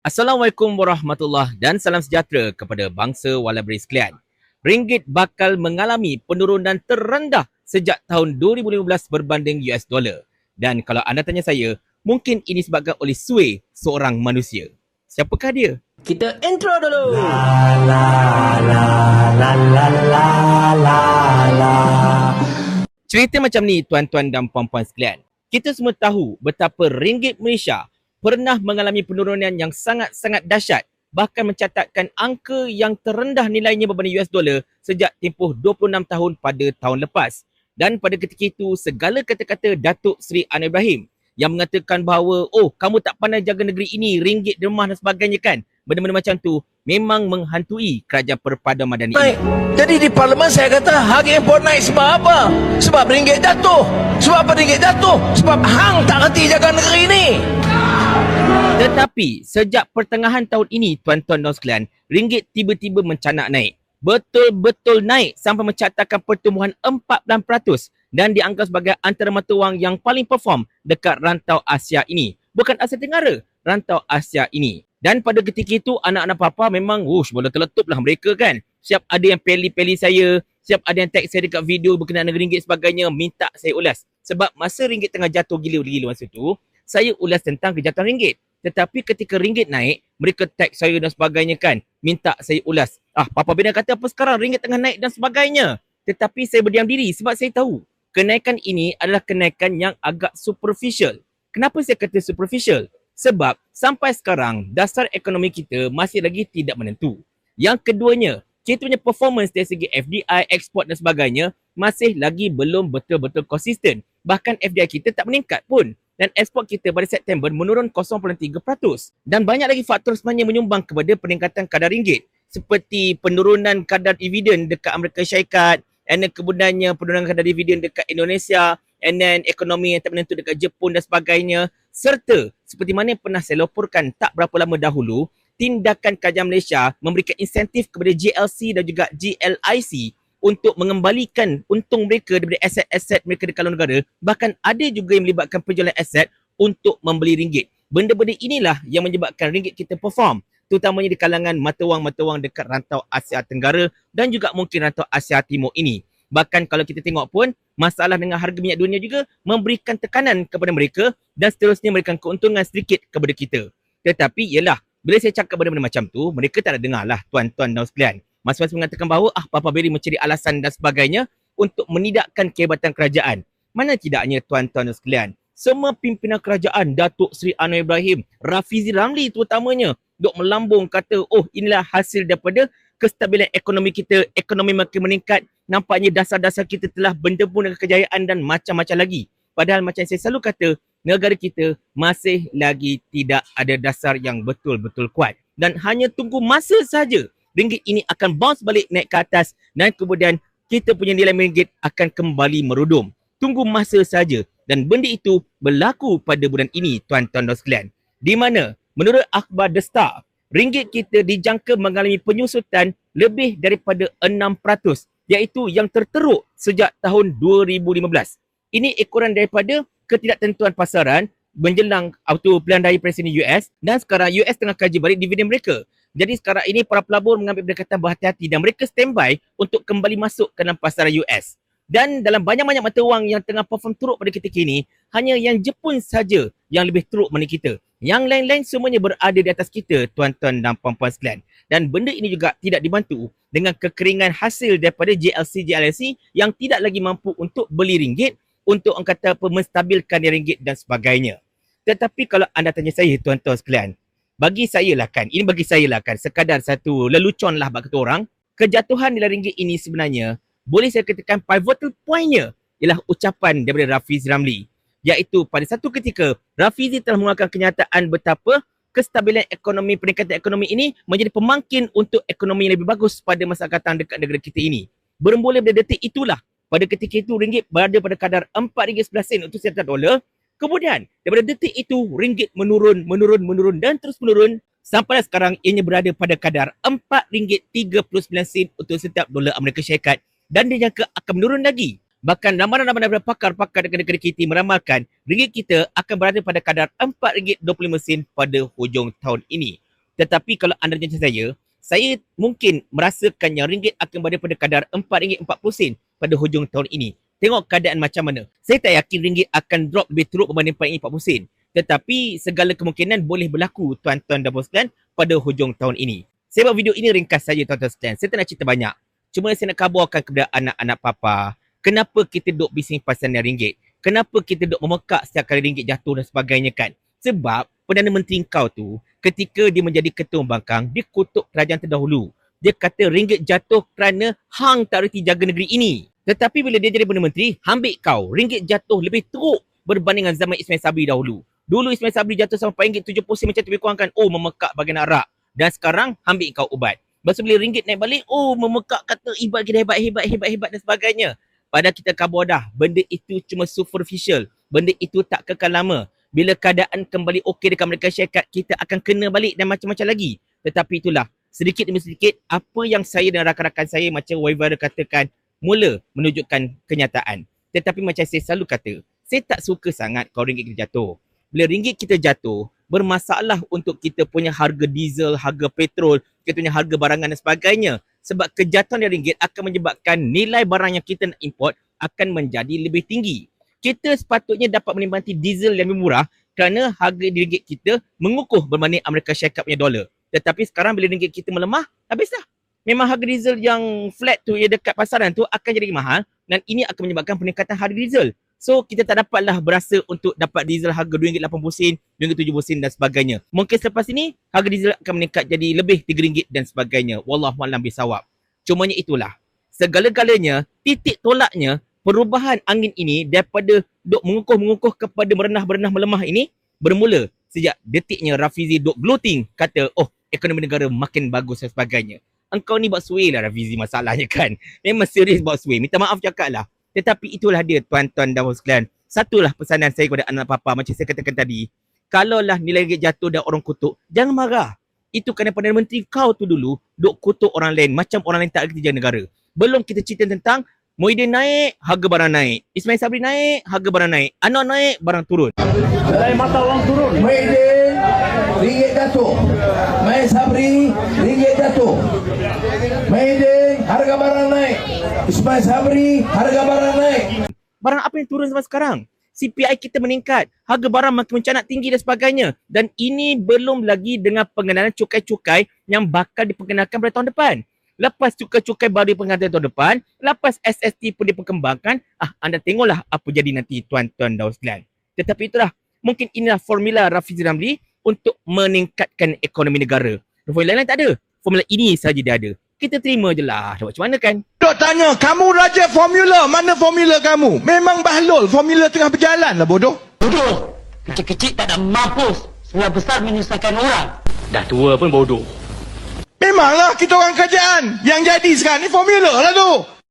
Assalamualaikum warahmatullahi dan salam sejahtera kepada bangsa Walabri sekalian. Ringgit bakal mengalami penurunan terendah sejak tahun 2015 berbanding US dollar. Dan kalau anda tanya saya, mungkin ini disebabkan oleh sway seorang manusia. Siapakah dia? Kita intro dulu. Cerita macam ni tuan-tuan dan puan-puan sekalian. Kita semua tahu betapa ringgit Malaysia pernah mengalami penurunan yang sangat-sangat dahsyat, bahkan mencatatkan angka yang terendah nilainya berbanding US dollar sejak tempoh 26 tahun pada tahun lepas. Dan pada ketika itu, segala kata-kata Datuk Seri Anwar Ibrahim yang mengatakan bahawa, oh, kamu tak pandai jaga negeri ini, ringgit lemah dan sebagainya kan. Benda-benda macam tu memang menghantui kerajaan Perpaduan Madani ini. Jadi di parlimen saya kata harga import naik sebab apa? Sebab ringgit jatuh. Sebab apa ringgit jatuh? Sebab hang tak reti jaga negeri ini. Tetapi sejak pertengahan tahun ini, tuan-tuan dan sekalian, ringgit tiba-tiba mencanak naik. Betul-betul naik sampai mencatatkan pertumbuhan 14% dan dianggap sebagai antara mata wang yang paling perform dekat rantau Asia ini. Bukan Asia Tenggara, rantau Asia ini. Dan pada ketika itu, anak-anak papa memang bola terletup lah mereka kan. Siap ada yang peli-peli saya, siap ada yang tag saya dekat video berkenaan dengan ringgit sebagainya, minta saya ulas. Sebab masa ringgit tengah jatuh gila-gila masa tu, saya ulas tentang kejatuhan ringgit. Tetapi ketika ringgit naik, mereka tag saya dan sebagainya kan. Minta saya ulas. Papa Bina kata apa sekarang? Ringgit tengah naik dan sebagainya. Tetapi saya berdiam diri sebab saya tahu kenaikan ini adalah kenaikan yang agak superficial. Kenapa saya kata superficial? Sebab sampai sekarang dasar ekonomi kita masih lagi tidak menentu. Yang keduanya, kita punya performance dari segi FDI, ekspor dan sebagainya masih lagi belum betul-betul konsisten. Bahkan FDI kita tak meningkat pun. Dan ekspor kita pada September menurun 0.3%. Dan banyak lagi faktor sebenarnya menyumbang kepada peningkatan kadar ringgit. Seperti penurunan kadar dividen dekat Amerika Syarikat, and then kemudiannya penurunan kadar dividen dekat Indonesia, and then ekonomi yang tak menentu dekat Jepun dan sebagainya. Serta seperti mana yang pernah saya laporkan tak berapa lama dahulu, tindakan kerajaan Malaysia memberikan insentif kepada GLC dan juga GLIC untuk mengembalikan untung mereka daripada aset-aset mereka di luar negara. Bahkan ada juga yang melibatkan penjualan aset untuk membeli ringgit. Benda-benda inilah yang menyebabkan ringgit kita perform, terutamanya di kalangan mata wang dekat rantau Asia Tenggara dan juga mungkin rantau Asia Timur ini. Bahkan kalau kita tengok pun, masalah dengan harga minyak dunia juga memberikan tekanan kepada mereka dan seterusnya memberikan keuntungan sedikit kepada kita. Tetapi ialah, bila saya cakap benda-benda macam tu, mereka tak ada dengar lah tuan-tuan dan sekalian. Masing-masing mengatakan bahawa Papa Beri mencari alasan dan sebagainya untuk menidakkan kehebatan kerajaan. Mana tidaknya tuan-tuan dan sekalian, semua pimpinan kerajaan, Datuk Seri Anwar Ibrahim, Rafizi Ramli terutamanya, duk melambung kata, oh inilah hasil daripada kestabilan ekonomi kita, ekonomi makin meningkat, nampaknya dasar-dasar kita telah bertemu dengan kejayaan dan macam-macam lagi. Padahal macam saya selalu kata, negara kita masih lagi tidak ada dasar yang betul-betul kuat. Dan hanya tunggu masa saja ringgit ini akan bounce balik naik ke atas dan kemudian kita punya nilai ringgit akan kembali merudum. Tunggu masa saja dan benda itu berlaku pada bulan ini tuan-tuan dan sekalian. Di mana menurut akhbar The Star, ringgit kita dijangka mengalami penyusutan lebih daripada 6%, iaitu yang terteruk sejak tahun 2015. Ini ekoran daripada ketidaktentuan pasaran menjelang auto pilihan raya Presiden US dan sekarang US tengah kaji balik dividen mereka. Jadi sekarang ini para pelabur mengambil pendekatan berhati-hati dan mereka standby untuk kembali masuk ke dalam pasaran US. Dan dalam banyak-banyak mata wang yang tengah perform teruk pada ketika ini, hanya yang Jepun saja yang lebih teruk daripada kita. Yang lain-lain semuanya berada di atas kita, tuan-tuan dan puan-puan sekalian. Dan benda ini juga tidak dibantu dengan kekeringan hasil daripada JLC, JLC yang tidak lagi mampu untuk beli ringgit, untuk orang kata apa, menstabilkan ringgit dan sebagainya. Tetapi kalau anda tanya saya, tuan-tuan sekalian, bagi saya lah kan, sekadar satu lelucon lah bagi orang, kejatuhan nilai ringgit ini sebenarnya, boleh saya katakan pivotal pointnya ialah ucapan daripada Rafizi Ramli. Iaitu pada satu ketika, Rafizi telah mengeluarkan kenyataan betapa kestabilan ekonomi, peningkatan ekonomi ini menjadi pemangkin untuk ekonomi yang lebih bagus pada masa akan datang dekat negara kita ini. Bermula pada detik itulah, pada ketika itu ringgit berada pada kadar RM4.11 untuk setiap dolar. Kemudian daripada detik itu ringgit menurun dan terus menurun sampai sekarang ianya berada pada kadar RM4.39 untuk setiap dolar Amerika Syarikat dan dijangka akan menurun lagi. Bahkan ramai-ramai daripada pakar-pakar dekat negara kita meramalkan ringgit kita akan berada pada kadar RM4.25 pada hujung tahun ini. Tetapi kalau anda macam saya mungkin merasakan yang ringgit akan berada pada kadar RM4.40 pada hujung tahun ini. Tengok keadaan macam mana. Saya tak yakin ringgit akan drop lebih teruk berbanding RM4.40. Tetapi segala kemungkinan boleh berlaku tuan-tuan dan puan-puan pada hujung tahun ini. Saya buat video ini ringkas saja tuan-tuan sekalian. Saya tak nak cerita banyak. Cuma saya nak kabarkan kepada anak-anak papa, kenapa kita duk bising pasal ringgit? Kenapa kita duk memekak setiap kali ringgit jatuh dan sebagainya kan? Sebab Perdana Menteri kau tu ketika dia menjadi ketua pembangkang, dia kutuk kerajaan terdahulu. Dia kata ringgit jatuh kerana hang tak reti jaga negeri ini. Tetapi bila dia jadi Perdana Menteri, ambil kau, ringgit jatuh lebih teruk berbanding dengan zaman Ismail Sabri dahulu. Dulu Ismail Sabri jatuh sampai RM70 macam tu lebih kurang kan. Oh, memekak bagian arak. Dan sekarang ambil kau ubat. Lepas tu bila ringgit naik balik, oh memekak kata ibat kita hebat dan sebagainya. Padahal kita khabar dah, benda itu cuma superficial. Benda itu tak kekal lama. Bila keadaan kembali okey dekat Amerika Syarikat, kita akan kena balik dan macam-macam lagi. Tetapi itulah, sedikit demi sedikit, apa yang saya dan rakan-rakan saya macam Waiver katakan, mula menunjukkan kenyataan. Tetapi macam saya selalu kata, saya tak suka sangat kalau ringgit kita jatuh. Bila ringgit kita jatuh, bermasalah untuk kita punya harga diesel, harga petrol, kita punya harga barangan dan sebagainya. Sebab kejatuhan ringgit akan menyebabkan nilai barang yang kita nak import akan menjadi lebih tinggi. Kita sepatutnya dapat menikmati diesel yang lebih murah kerana harga ringgit kita mengukuh berbanding Amerika Syarikat punya dolar. Tetapi sekarang bila ringgit kita melemah, habislah. Memang harga diesel yang flat tu, yang dekat pasaran tu akan jadi mahal dan ini akan menyebabkan peningkatan harga diesel. So, kita tak dapatlah berasa untuk dapat diesel harga RM2.80, RM2.70 dan sebagainya. Mungkin selepas ini, harga diesel akan meningkat jadi lebih RM3 dan sebagainya. Wallahualam bisawab. Cumanya itulah. Segala-galanya, titik tolaknya, perubahan angin ini daripada duk mengukuh kepada merenah melemah ini, bermula sejak detiknya Rafizi duk gloating, kata, oh, ekonomi negara makin bagus dan sebagainya. Engkau ni buat sway lah Rafizi masalahnya kan. Memang serius buat sway. Minta maaf cakap lah. Tetapi itulah dia tuan-tuan dan puan sekalian. Satulah pesanan saya kepada anak papa macam saya katakan tadi. Kalaulah nilai ringgit jatuh dan orang kutuk, jangan marah. Itu kerana Perdana Menteri kau tu dulu duk kutuk orang lain macam orang lain tak reti jaga negara. Belum kita cerita tentang Muhyiddin naik, harga barang naik. Ismail Sabri naik, harga barang naik. Anwar naik, barang turun. Nilai mata wang turun. Muhyiddin, ringgit jatuh. Mai Sabri, ringgit jatuh. Muhyiddin, harga barang naik. Ismail Sabri, harga barang naik. Barang apa yang turun sampai sekarang? CPI kita meningkat, harga barang makin mencanak tinggi dan sebagainya. Dan ini belum lagi dengan pengenalan cukai-cukai yang bakal diperkenalkan pada tahun depan. Lepas cukai-cukai baru diperkenalkan tahun depan, lepas SST pun diperkembangkan, anda tengoklah apa jadi nanti tuan-tuan dan sekalian. Tetapi itulah, mungkin inilah formula Rafizi Ramli untuk meningkatkan ekonomi negara. Formula lain tak ada. Formula ini saja dia ada. Kita terima je lah. Macam mana kan? Dok tanya, kamu raja formula. Mana formula kamu? Memang bahlol. Formula tengah berjalan lah bodoh. Bodoh. Kecil-kecil tak ada mampus. Semua besar menyusahkan orang. Dah tua pun bodoh. Memanglah kita orang kerajaan. Yang jadi sekarang ni formula lah tu.